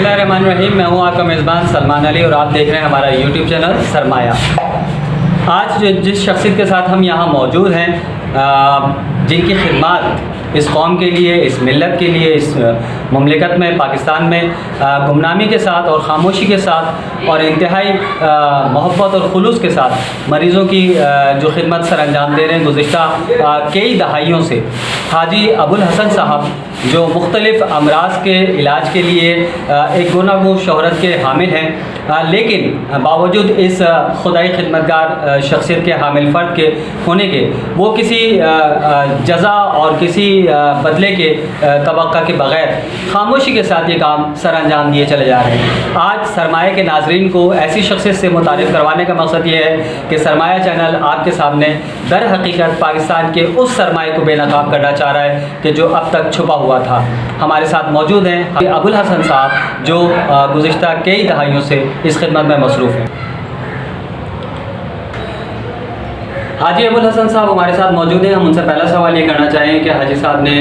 बिस्मिल्लाहिर्रहमानिर्रहीम। मैं हूँ आपका मेज़बान सलमान अली और आप देख रहे हैं हमारा यूट्यूब चैनल सरमाया। आज जिस शख्सियत के साथ हम यहाँ मौजूद हैं, जिनकी खिदमत इस कौम के लिए, इस मिल्लत के लिए, इस मुमलिकत में, पाकिस्तान में गुमनामी के साथ और ख़ामोशी के साथ और इंतहाई मोहब्बत और खुलूस के साथ मरीज़ों की जो खिदमत सर अंजाम दे रहे हैं गुज़िश्ता कई दहाइयों से, हाजी अबुल हसन साहब जो मुख्तलिफ़ अमराज के इलाज के लिए एक गुनागो शोहरत के हामिल हैं, लेकिन बावजूद इस खुदाई खिदमतगार शख्सियत के हामिल फ़र्द के होने के वो किसी जज़ा और किसी बदले के तवक्का के बग़ैर खामोशी के साथ ये काम सर अंजाम दिए चले जा रहे हैं। आज सरमाया के नाजरीन को ऐसी शख्सियत से मुतारिफ़ करवाने का मकसद ये है कि सरमाया चैनल आपके सामने दर हकीकत पाकिस्तान के उस सरमाए को बेनकाब करना चाह रहा है कि जो अब तक छुपा हुआ था। हमारे साथ मौजूद हैं अबुल हसन साहब जो गुज़िश्ता कई दहाइयों से इस खिदमत में मसरूफ़ हैं। हाजी अबुल हसन साहब हमारे साथ मौजूद हैं। हम उनसे पहला सवाल ये करना चाहेंगे कि हाजी साहब ने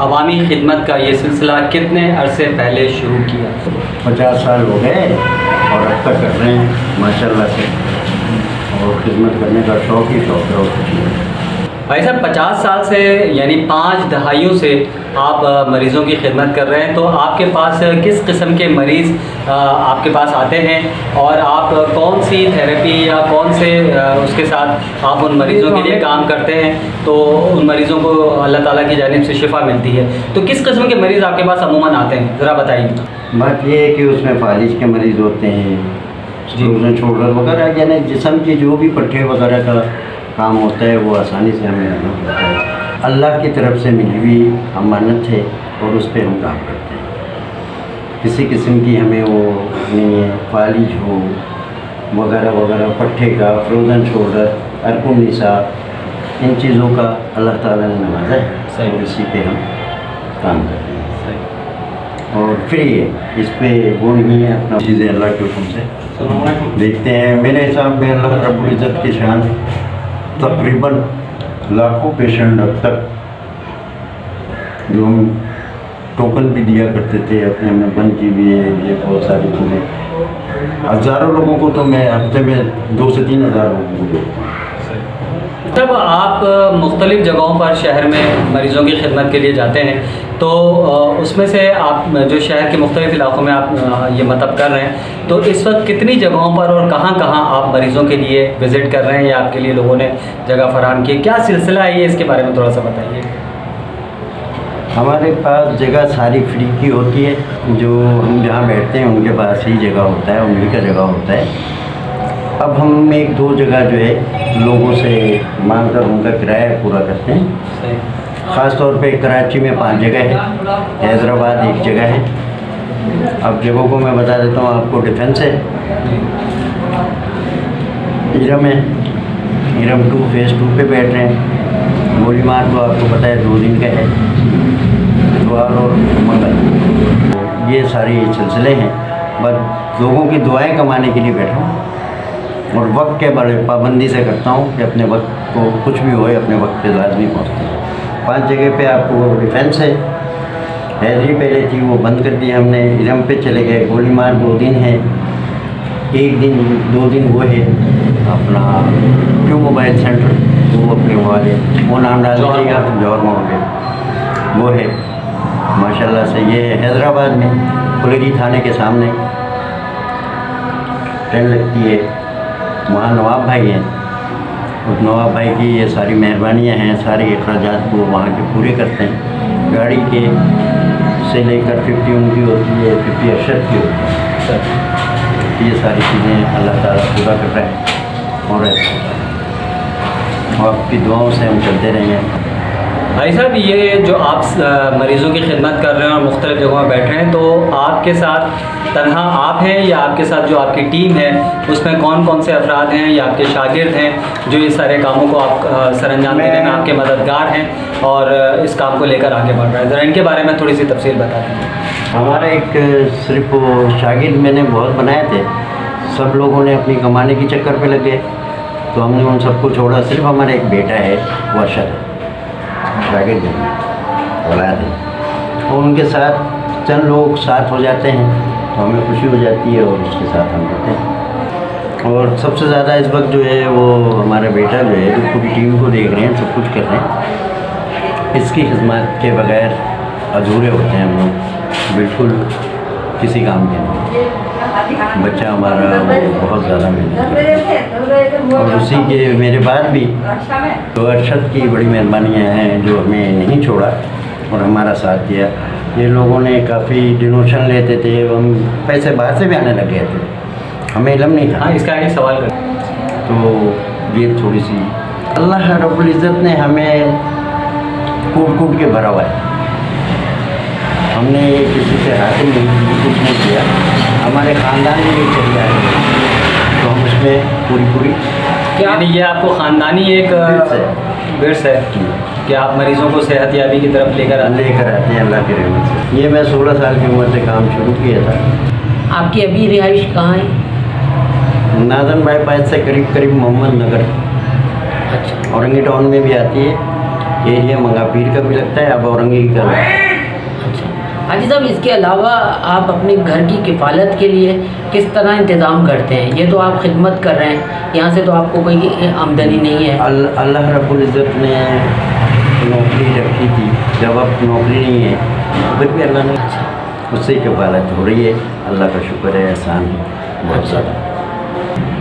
अवामी खिदमत का ये सिलसिला कितने अरसे पहले शुरू किया? 50 साल हो गए और अब तक कर रहे हैं माशाल्लाह से, और खिदमत करने का शौक़ ही शौक़ है और कुछ नहीं। भाई साहब 50 साल से यानी 5 दहाइयों से आप मरीज़ों की खिदमत कर रहे हैं, तो आपके पास किस किस्म के मरीज़ आपके पास आते हैं और आप कौन सी थेरेपी या कौन से उसके साथ आप उन मरीज़ों के लिए काम करते हैं तो उन मरीज़ों को अल्लाह ताला की जानिब से शिफा मिलती है? तो किस किस्म के मरीज़ आपके पास अमूमन आते हैं, ज़रा बताइए। बात ये है कि उसमें फालिज के मरीज़ होते हैं, फ्रोजन शोल्डर वगैरह, यानी जिस्म की जो भी पट्टे वगैरह का काम होता है वो आसानी से हमें करना होता है। अल्लाह की तरफ से मिली हुई अमानत है और उस पर हम काम करते हैं। किसी किस्म की हमें वो नहीं है, फालिज हो वगैरह वगैरह, पट्टे का, फ्रोजन शोल्डर, अरकुन निसा, इन चीज़ों का अल्लाह ताला ने नवाजा है और इसी पे हम काम करते हैं और फ्री है, इस पर वो नहीं है। अपना चीज़ें अल्लाह के हुक्म से देखते हैं। मेरे हिसाब में अल्लाह रब्बुल इज़्ज़त की शान तकरीबन लाखों पेशेंट अब तक जो हम टोकन भी दिया करते थे अपने में बन की भी है, ये बहुत सारी चीज़ें, हज़ारों लोगों को तो मैं हफ्ते में 2 से 3 हज़ार लोगों को देखता हूँ। तब आप मुख्तलिफ़ जगहों पर शहर में मरीज़ों की खिदमत के लिए जाते हैं, तो उसमें से आप जो शहर के मुख्तलिफ़ इलाक़ों में आप ये मतलब कर रहे हैं, तो इस वक्त कितनी जगहों पर और कहाँ कहाँ आप मरीज़ों के लिए विज़िट कर रहे हैं या आपके लिए लोगों ने जगह फराहम की? क्या सिलसिला है ये, इसके बारे में थोड़ा सा बताइए। हमारे पास जगह सारी फ्री की होती है, जो हम जहाँ बैठते हैं उनके पास ही जगह होता है, उन्हीं का जगह होता है। अब हम 1-2 जगह जो है लोगों से मांग कर उनका किराया पूरा करते हैं। ख़ास तौर पे कराची में 5 जगह है, हैदराबाद 1 जगह है। अब जगहों को मैं बता देता हूँ आपको। डिफेंस है, इरम है, इरम 2 फेज़ 2 पे बैठ रहे हैं। गोलीमार तो आपको पता है 2 दिन का है, इतवार और मंगल, ये सारी सिलसिले हैं। बस लोगों की दुआएं कमाने के लिए बैठा हूँ और वक्त के बड़े पाबंदी से करता हूँ कि अपने वक्त को कुछ भी होए अपने वक्त पे लाजमी पहुँचते हैं। 5 जगह पे आपको डिफेंस है, हैदरी पहले थी वो बंद कर दी हमने, इरम पे चले गए। गोलीमार 2 दिन है, 1 दिन 2 दिन वो है अपना क्यों मोबाइल सेंटर, वो अपने वाले वो नाम डाल दीजिएगा, जौहर मोड़ पे वो है माशाल्लाह से। ये है हैदराबाद में खुलेगी थाने के सामने ट्रेन लगती है, वहाँ नवाब भाई हैं। उस नवाब भाई की ये सारी मेहरबानियाँ हैं, सारे अखराजात को वहाँ के पूरे करते हैं। गाड़ी के से लेकर 50 उनकी होती है, 50 अरशद की होती है। ये सारी चीज़ें अल्लाह ताला पूरा कर रहा है और आपकी दुआओं से हम चलते रहेंगे। भाई साहब, ये जो आप मरीज़ों की खिदमत कर रहे हैं और मुख्तलिफ़ जगहों में बैठ रहे हैं, तो आपके साथ तन्हा आप हैं या आपके साथ जो आपकी टीम है उसमें कौन कौन से अफराद हैं या आपके शागिर्द हैं जो इस सारे कामों को आप सरअंजाम देने में आपके मददगार हैं और इस काम को लेकर आगे बढ़ रहे हैं? ज़रा इनके बारे में थोड़ी सी तफसील बता दें। हमारा एक सिर्फ शागिर्द मैंने बहुत बनाए थे, सब लोगों ने अपनी कमाने की चक्कर पे लगे तो हमने उन सबको छोड़ा। सिर्फ हमारा एक बेटा है वो अरशद शागिर्द औलाद है, और उनके साथ चंद लोग साथ हो जाते हैं तो हमें खुशी हो जाती है और उसके साथ हम रहते हैं। और सबसे ज़्यादा इस वक्त जो है वो हमारा बेटा जो है जो पूरी टीम को देख रहे हैं, सब कुछ कर रहे हैं। इसकी खिदमत के बगैर अधूरे होते हैं हम लोग, बिल्कुल किसी काम के नहीं। बच्चा हमारा बहुत ज़्यादा मेहनत करता है और उसी के मेरे बाद भी तो अरशद की बड़ी मेहरबानियाँ हैं जो हमें नहीं छोड़ा और हमारा साथ दिया। ये लोगों ने काफ़ी डिनोशन लेते थे, हम पैसे बाहर से भी आने लग गए थे, हमें इल्म नहीं था। हाँ, इसका आगे सवाल कर। तो ये थोड़ी सी अल्लाह रब्बुल इज़्ज़त ने हमें कूट कूट के भरा हुआ है। हमने किसी से हासिल नहीं, कुछ नहीं किया, हमारे ख़ानदान में भी चल जाए तो हम उसमें पूरी क्या यानी ये आपको ख़ानदानी एक विर्स है कि आप मरीज़ों को सेहत याबी की तरफ लेकर आते हैं अल्लाह की रहमत से। ये मैं 16 साल की उम्र से काम शुरू किया था। आपकी अभी रिहाइश कहाँ है? नादन बाईपास से करीब मोहम्मद नगर, अच्छा, औरंगी टाउन में भी आती है, एरिया मंगापीर का भी लगता है, अब औरंगी का। अच्छा हाजी साहब, इसके अलावा आप अपने घर की किफ़ालत के लिए किस तरह इंतज़ाम करते हैं? ये तो आप खिदमत कर रहे हैं, यहाँ से तो आपको कोई आमदनी नहीं है। अल्लाह रब्बुल इज़्ज़त ने नौकरी रखी थी, जब अब नौकरी नहीं है तो फिर भी अल्लाह ने उससे ही किफ़ालत हो रही है। अल्लाह का शुक्र है, एहसान है बहुत ज़्यादा।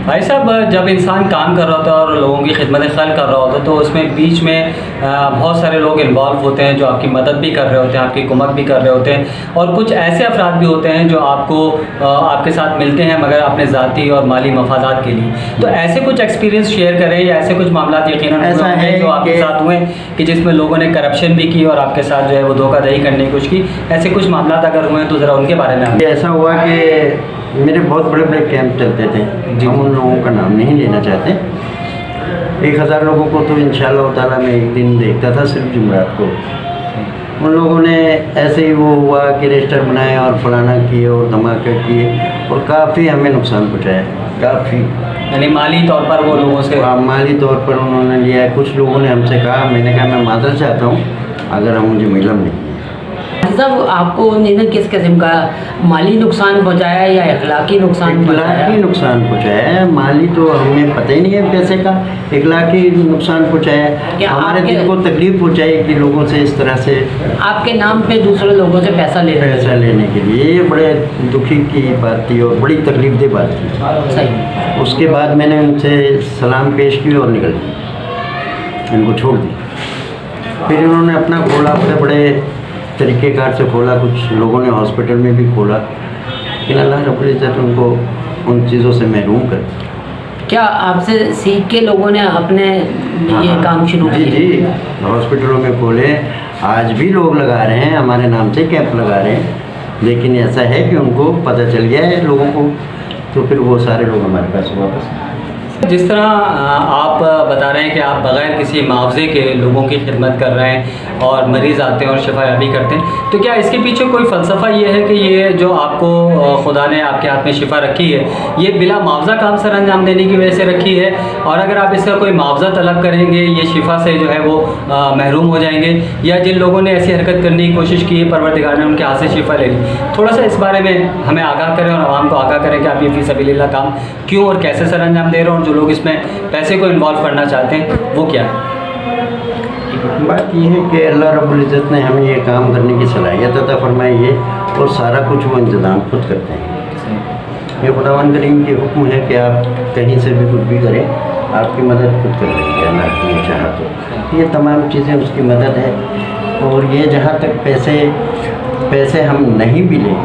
भाई साहब, जब इंसान काम कर रहा होता है और लोगों की खिदमत खल कर रहा होता है तो उसमें बीच में बहुत सारे लोग इन्वॉल्व होते हैं जो आपकी मदद भी कर रहे होते हैं, आपकी कुमक भी कर रहे होते हैं, और कुछ ऐसे अफराद भी होते हैं जो आपको आपके साथ मिलते हैं मगर अपने ज़ाती और माली मफादात के लिए। तो ऐसे कुछ एक्सपीरियंस शेयर करें या ऐसे कुछ मामला यकीनन ऐसा है जो आपके साथ हुए कि जिसमें लोगों ने करप्शन भी की और आपके साथ जो है वो धोखाधड़ी करने की कोशिश की, ऐसे कुछ मामला अगर हुए तो ज़रा उनके बारे में। ऐसा हुआ कि मेरे बहुत बड़े बड़े कैंप चलते थे, हम उन लोगों का नाम नहीं लेना चाहते। 1000 लोगों को तो इंशाअल्लाह ताला मैं एक दिन देखता था सिर्फ जुमरात को। उन लोगों ने ऐसे ही वो हुआ कि रजिस्टर बनाए और फलाना किए और धमाका किए और काफ़ी हमें नुकसान पहुँचाया, काफ़ी। यानी माली तौर पर वो लोगों से माली तौर पर उन्होंने लिया है। कुछ लोगों ने हमसे कहा, मैंने कहा मैं मादर चाहता हूँ अगर हम मुझे मिलम नहीं। साहब, आपको उन्होंने किस किस्म का माली नुकसान पहुंचाया या इखलाकी नुकसान पहुंचाया? इखलाकी नुकसान पहुंचाया है, माली तो हमें पता ही नहीं है पैसे का। इखलाकी नुकसान पहुंचाया है, हमारे दिल को तकलीफ पहुंचाई कि लोगों से इस तरह से आपके नाम पे दूसरे लोगों से पैसा लेने के लिए। ये बड़े दुखी की बात थी और बड़ी तकलीफदेह बात थी। सही। उसके बाद मैंने उनसे सलाम पेश की और निकल दी, इनको छोड़ दी। फिर इन्होंने अपना खोला, बड़े बड़े तरीक़ेकार से खोला, कुछ लोगों ने हॉस्पिटल में भी खोला, लेकिन अल्लाह रब्बुल इज़्ज़त उनको उन चीज़ों से महरूम कर। क्या आपसे सीख के लोगों ने अपने ये काम शुरू किए? जी, हॉस्पिटलों में खोले, आज भी लोग लगा रहे हैं, हमारे नाम से कैंप लगा रहे हैं। लेकिन ऐसा है कि उनको पता चल गया है लोगों को, तो फिर वो सारे लोग हमारे पास वापस। जिस तरह आप बता रहे हैं कि आप बग़ैर किसी मुआवजे के लोगों की खिदमत कर रहे हैं और मरीज़ आते हैं और शिफायाबी करते हैं, तो क्या इसके पीछे कोई फ़लसफ़ा ये है कि ये जो आपको खुदा ने आपके हाथ में शिफा रखी है ये बिला मुआवजा काम सर अंजाम देने की वजह से रखी है, और अगर आप इसका कोई मुआवजा तलब करेंगे ये शिफा से जो है वो महरूम हो जाएंगे, या जिन लोगों ने ऐसी हरकत करने की कोशिश की है परवरदिगार ने उनके हाथ से शिफा ले ली? थोड़ा सा इस बारे में हमें आगाह करें और आवाम को आगाह करें कि आप ये फ़ी सबीलिल्लाह काम क्यों और कैसे सर अंजाम दे रहे हो, और जो लोग इसमें पैसे को इन्वॉल्व करना चाहते हैं वो क्या है? बात यह है कि अल्लाह रब्बुल इज़्ज़त ने हमें ये काम करने की सलाहियत अता फरमाई है और सारा कुछ वो इंतज़ाम खुद करते हैं। ये खुदावन करीम के हुक्म है कि आप कहीं से भी कुछ भी करें, आपकी मदद खुद कर लेंगे अल्लाह की चाहा तो। ये तमाम चीज़ें उसकी मदद है। और ये जहाँ तक पैसे हम नहीं भी लें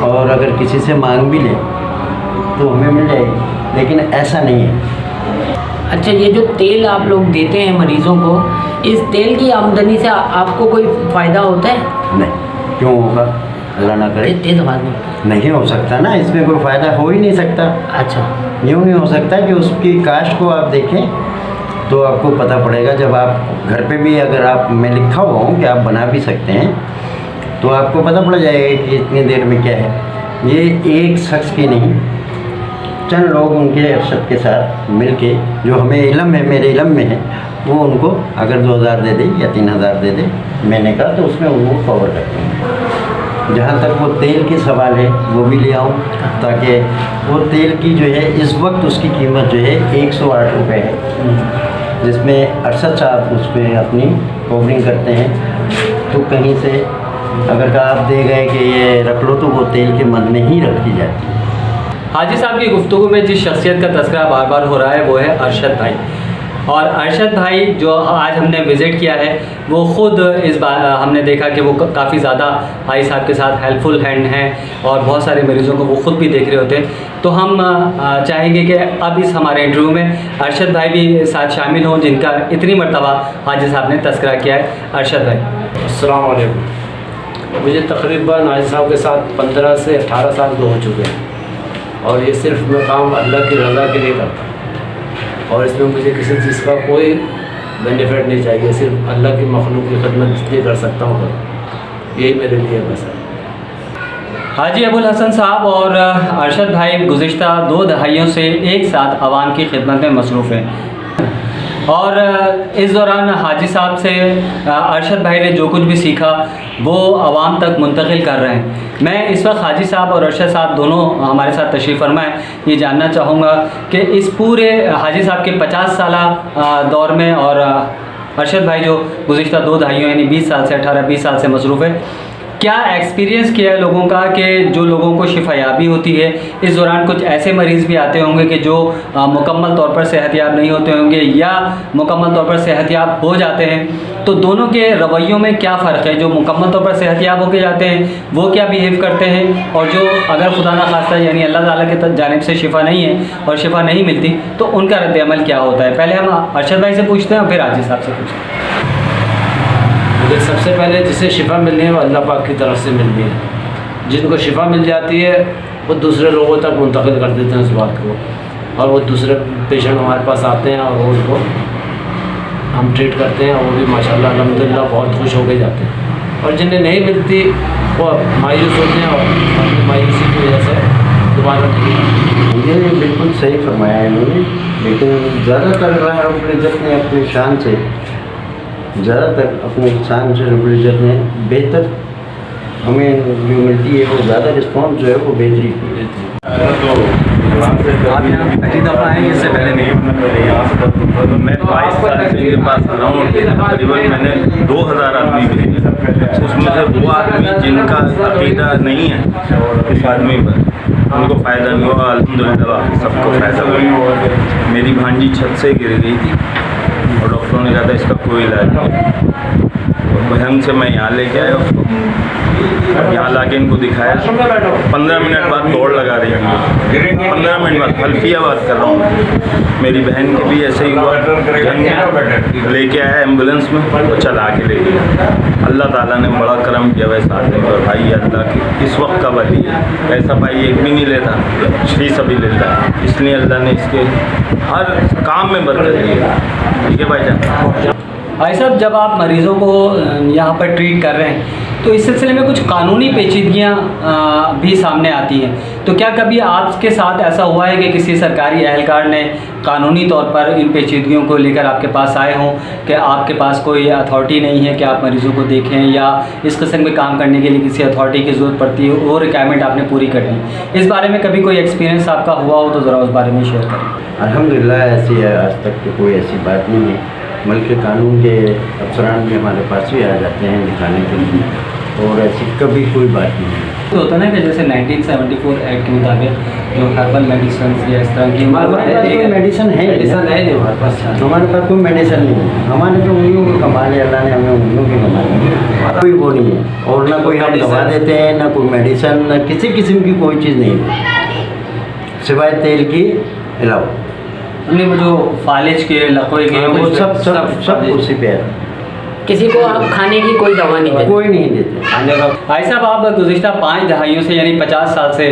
और अगर किसी से मांग भी लें तो हमें मिल जाएगी, लेकिन ऐसा नहीं है। अच्छा, ये जो तेल आप लोग देते हैं मरीज़ों को, इस तेल की आमदनी से आपको कोई फ़ायदा होता है? नहीं, क्यों होगा, अल्लाह ना करे। तेज़ आवाज़ में नहीं हो सकता ना, इसमें कोई फ़ायदा हो ही नहीं सकता। अच्छा, यूँ नहीं हो सकता कि उसकी कास्ट को आप देखें तो आपको पता पड़ेगा। जब आप घर पे भी अगर आप मैं लिखा हुआ हूँ कि आप बना भी सकते हैं तो आपको पता पड़ जाएगा कि इतनी देर में क्या है। ये एक शख्स की नहीं, चंद लोग उनके अरशद के साथ मिलके, जो हमें इल्म है, मेरे इल्म में है, वो उनको अगर 2000 दे दे या 3000 दे दे महीने का, तो उसमें वो कवर करते हैं। जहाँ तक वो तेल की सवाल है वो भी ले आऊँ, ताकि वो तेल की जो है इस वक्त उसकी कीमत जो है 108 रुपये है, जिसमें अरशद साहब उसमें अपनी कवरिंग करते हैं। तो कहीं से अगर कहा आप दे गए कि ये रख लो, तो वो तेल के मद में ही रखी जाती है। हाजी साहब की गुफ्तगू में जिस शख्सियत का तज़किरा बार बार हो रहा है वो है अरशद भाई। और अरशद भाई जो आज हमने विज़िट किया है वो ख़ुद इस बार हमने देखा कि वो काफ़ी ज़्यादा भाई साहब के साथ हेल्पफुल हैंड हैं और बहुत सारे मरीज़ों को वो ख़ुद भी देख रहे होते हैं। तो हम चाहेंगे कि अब इस हमारे इंटरव्यू में अरशद भाई भी साथ शामिल हों, जिनका इतनी मरतबा हाजी साहब ने तज़किरा किया है। अरशद भाई, अस्सलाम वालेकुम। मुझे तकरीबन हाजी साहब के साथ 15 से 18 साल तो हो चुके हैं, और ये सिर्फ मैं काम अल्लाह की रज़ा के लिए करता हूँ, और इसमें मुझे किसी चीज़ का कोई बेनिफिट नहीं चाहिए, सिर्फ अल्लाह की मखलूक की खिदमत जितनी कर सकता हूँ करूँ, यही मेरे लिए बस है। हाजी अबुल हसन साहब और अरशद भाई गुज़िश्ता 2 दहाइयों से एक साथ आवाम की खिदमत में मसरूफ़ हैं, और इस दौरान हाजी साहब से अरशद भाई ने जो कुछ भी सीखा वो आवाम तक मुंतकिल कर रहे हैं। मैं इस वक्त हाजी साहब और अरशद साहब दोनों हमारे साथ तशरीफ़ फरमा है, ये जानना चाहूँगा कि इस पूरे हाजी साहब के 50 साला दौर में और अरशद भाई जो गुज़िश्ता 2 दहाइयों यानी 20 साल से 18-20 साल से मसरूफ़ है, क्या एक्सपीरियंस किया है लोगों का कि जो लोगों को शिफायाबी होती है, इस दौरान कुछ ऐसे मरीज़ भी आते होंगे कि जो मुकम्मल तौर पर सेहतयाब नहीं होते होंगे या मुकम्मल तौर पर सेहतयाब हो जाते हैं, तो दोनों के रवैयों में क्या फ़र्क है? जो मुकम्मल तौर पर सेहतयाब होकर जाते हैं वो क्या बिहेव करते हैं, और जो अगर खुदा ना खास्ता यानी अल्लाह ताला की जानिब से शिफा नहीं है और शिफा नहीं मिलती तो उनका रद्द अमल क्या होता है? पहले हम अरशद भाई से पूछते हैं और फिर हाजी साहब से पूछते हैं। मुझे सबसे पहले जिसे शिफा मिलनी है वो अल्लाह पाक की तरफ से मिलनी है। जिनको शिफा मिल जाती है वो दूसरे लोगों तक मुंतकिल कर देते हैं उस बात को, और वो दूसरे पेशेंट हमारे पास आते हैं और वो उनको हम ट्रीट करते हैं, और वो भी माशाल्लाह अल्हम्दुलिल्लाह बहुत खुश होकर जाते हैं। और जिन्हें नहीं मिलती वो मायूस होते हैं और अपनी मायूसी की वजह से दोबारा नहीं। ये बिल्कुल सही फरमाया है इन्होंने, लेकिन ज़्यादातर रब्बुल इज़्ज़त ने अपनी शान से रब्बुल इज़्ज़त ने बेहतर हमें जो मिलती है वो ज़्यादा रिस्पॉन्स जो है वो बेहतरी की देती है। आप यहाँ पहली दफ़ा आए इससे पहले नहीं? मैं 22 साल से इनके पास आ रहा हूँ, तकरीबन मैंने 2000 आदमी भेजे, उसमें से वो आदमी जिनका अकीदा नहीं है इस आदमी पर उनको फ़ायदा नहीं हुआ। अल्हम्दुलिल्लाह सबको फ़ायदा हुआ। मेरी भांजी छत से गिर गई थी और डॉक्टरों ने कहा था इसका कोई इलाज नहीं, बहन से मैं यहाँ लेके आया उसको, यहाँ लाके इनको दिखाया। 15 मिनट बाद दौड़ लगा रही थी, 15 मिनट बाद हल्फिया बात कर रहा हूँ। मेरी बहन के भी ऐसे ही हुआ, लेके आया एम्बुलेंस में और चला के ले गया। अल्लाह ताला ने बड़ा करम किया वैसे आदमी पर। भाई अल्लाह की इस वक्त का वली है, ऐसा भाई एक भी नहीं लेता, फी सभी लेता है, इसलिए अल्लाह ने इसके हर काम में बरकत दी है। ठीक है भाईजान। भाई साहब, जब आप मरीज़ों को यहाँ पर ट्रीट कर रहे हैं तो इस सिलसिले में कुछ कानूनी पेचीदगियाँ भी सामने आती हैं, तो क्या कभी आपके साथ ऐसा हुआ है कि किसी सरकारी एहलकार ने कानूनी तौर पर इन पेचीदगियों को लेकर आपके पास आए हों कि आपके पास कोई अथॉरिटी नहीं है कि आप मरीज़ों को देखें, या इस किस्म के काम करने के लिए किसी अथॉरिटी की ज़रूरत पड़ती है, वो रिक्वायरमेंट आपने पूरी करनी, इस बारे में कभी कोई एक्सपीरियंस आपका हुआ हो तो ज़रा उस बारे में शेयर करें। अल्हम्दुलिल्लाह ऐसी है, आज तक तो कोई ऐसी बात नहीं है, बल्कि कानून के अफसरान भी हमारे पास भी आ जाते हैं दिखाने के लिए, और ऐसी कभी कोई बात नहीं है। तो होता ना कि जैसे 1974 एक्ट के मुताबिक जो हर्बल मेडिसिन या इस तरह की हमारे पास कोई मेडिसिन है नहीं हमारे पास। हमारे पास कोई मेडिसिन नहीं है, हमारे तो उंगलियों को कमाल है, अल्लाह ने हमें उंगलियों की कमाल है, कोई वो नहीं है, और ना कोई हम दवा देते हैं, ना कोई मेडिसिन, ना किसी किस्म की कोई चीज़ नहीं है सिवाय तेल की अलावा। नहीं, वो जो फालिज के लकवे के वो सब उसी पे है, किसी को आप खाने की कोई दवा नहीं देते? कोई नहीं देते। भाई साहब, आप गुज़िश्ता 5 दहाइयों से यानी 50 साल से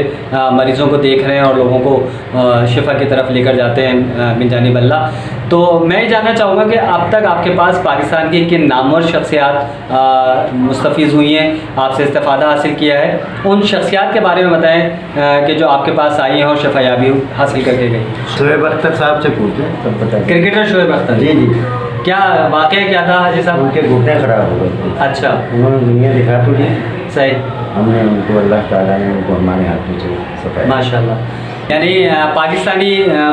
मरीज़ों को देख रहे हैं और लोगों को शिफा की तरफ लेकर जाते हैं बिन जानिब अल्लाह, तो मैं ये जानना चाहूँगा कि अब तक आपके पास पाकिस्तान की किन नामवर शख्सियात मुस्तफ़ीज़ हुई हैं, आपसे इस्तिफ़ादा हासिल किया है, उन शख्सियात के बारे में बताएं कि जो आपके पास आई हैं और शफायाबी हासिल करके गई। शोएब अख्तर साहब से पूछें तब बताएं। क्रिकेटर शोएब अख्तर जी जी, क्या वाक़या क्या था हाजी साहब? उनके घुटने खराब हो गए थे। अच्छा, उन्होंने दुनिया दिखा तो दी, सही, हमने उनको, अल्लाह ताला ने उनको हमारे हाथों से सफाई। माशाल्लाह। यानी पाकिस्तानी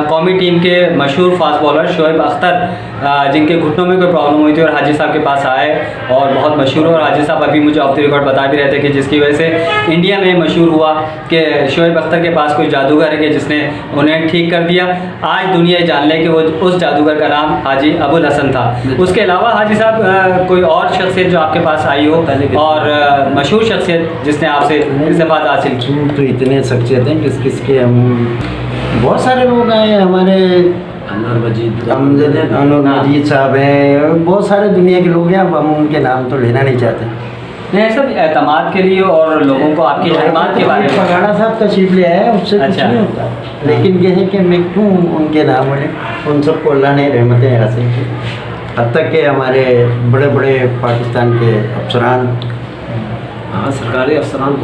कौमी टीम के मशहूर फास्ट बॉलर शोएब अख्तर जिनके घुटनों में कोई प्रॉब्लम हुई थी और हाजी साहब के पास आए और बहुत मशहूर, और हाजी साहब अभी मुझे ऑफ द रिकॉर्ड बता भी रहे थे कि जिसकी वजह से इंडिया में मशहूर हुआ कि शोएब अख्तर के पास कोई जादूगर है कि जिसने उन्हें ठीक कर दिया। आज दुनिया जान ले कि वो उस जादूगर का नाम हाजी अबुल हसन था। उसके अलावा हाजी साहब कोई और शख्सियत जो आपके पास आई हो और मशहूर शख्सियत जिसने आपसे इस्तेफाद हासिल की? तो इतने शख्सियत हैं किस किस के, हम बहुत सारे लोग आए हैं हमारे, अनवर मजीद अनवर मजीद साहब हैं, बहुत सारे दुनिया के लोग हैं। अब हम उनके नाम तो लेना नहीं चाहते। नहीं, सब एतमाद के लिए और लोगों को आपकी खिदमत के बारे में। पगाड़ा साहब तशरीफ ले आए, उससे कुछ अच्छा। नहीं होता, लेकिन ये है कि मैं क्यों उनके नाम ले, उन सबको अल्लाह ने रहमतें हासिल की। अब तक के हमारे बड़े बड़े पाकिस्तान के अफसरान, हाँ सरकारी अफसरान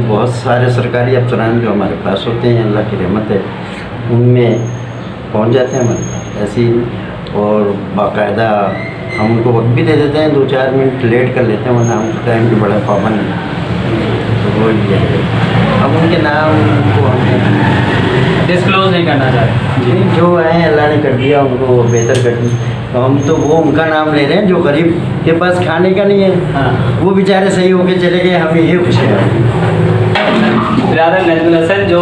बहुत सारे सरकारी अफसरान जो हमारे पास होते हैं, अल्लाह की रहमत है, उनमें पहुंच जाते हैं हमारे ऐसे ही। और बाकायदा हम उनको वक्त भी दे देते हैं, 2-4 मिनट लेट कर लेते हैं, वरना हम टाइम के बड़ा पाबंद हैं। तो वो ये है, अब उनके नाम को हम डिस्क्लोज नहीं करना चाहते। जी, जो है अल्लाह ने कर दिया, उनको बेहतर कर दिया, तो हम तो वो उनका नाम ले रहे हैं जो गरीब के पास खाने का नहीं है। हाँ। वो बेचारे सही होके चले गए, हमें ये खुशी है। बिरादर नजमुल हसन जो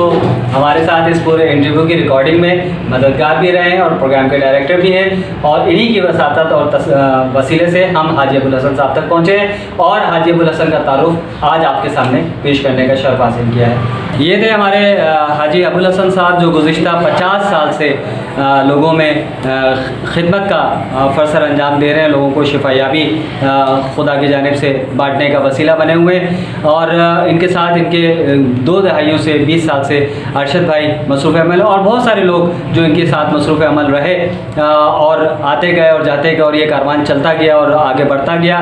हमारे साथ इस पूरे इंटरव्यू की रिकॉर्डिंग में मददगार भी रहे हैं और प्रोग्राम के डायरेक्टर भी हैं, और इन्हीं की वसातत और वसीले से हम हाजी अबुल हसन साहब तक पहुँचे हैं और हाजी अबुल हसन का तारुफ आज आपके सामने पेश करने का शर्फ हासिल किया है। ये थे हमारे हाजी अबुल हसन साहब जो गुज़िश्ता 50 साल से लोगों में खिदमत का फ़र्ज़ अंजाम दे रहे हैं, लोगों को शिफायाबी खुदा की जानिब से बांटने का वसीला बने हुए हैं। और इनके साथ इनके 2 दहाइयों से 20 साल से अरशद भाई मसरूफ़ अमल और बहुत सारे लोग जो इनके साथ मसरूफ़ अमल रहे और आते गए और जाते गए और ये कारवान चलता गया और आगे बढ़ता गया।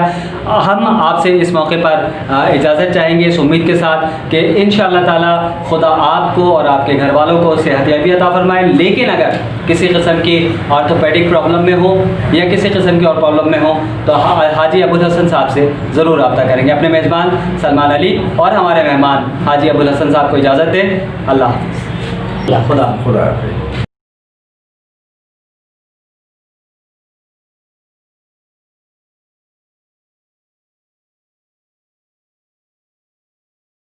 हम आपसे इस मौके पर इजाज़त चाहेंगे इस उम्मीद के साथ कि इंशाअल्लाह ताला खुदा आपको और आपके घर वालों को सेहतियाबी अता फरमाए। लेकिन अगर किसी किस्म की ऑर्थोपेडिक प्रॉब्लम में हो या किसी किस्म की और प्रॉब्लम में हो तो हाजी अबुल हसन साहब से ज़रूर रब्ता करेंगे। अपने मेज़बान सलमान अली और हमारे मेहमान हाजी अबुल हसन साहब को इजाज़त दें। अल्लाह हाफ़िज़। खुदा खुदा हाफ़िज़।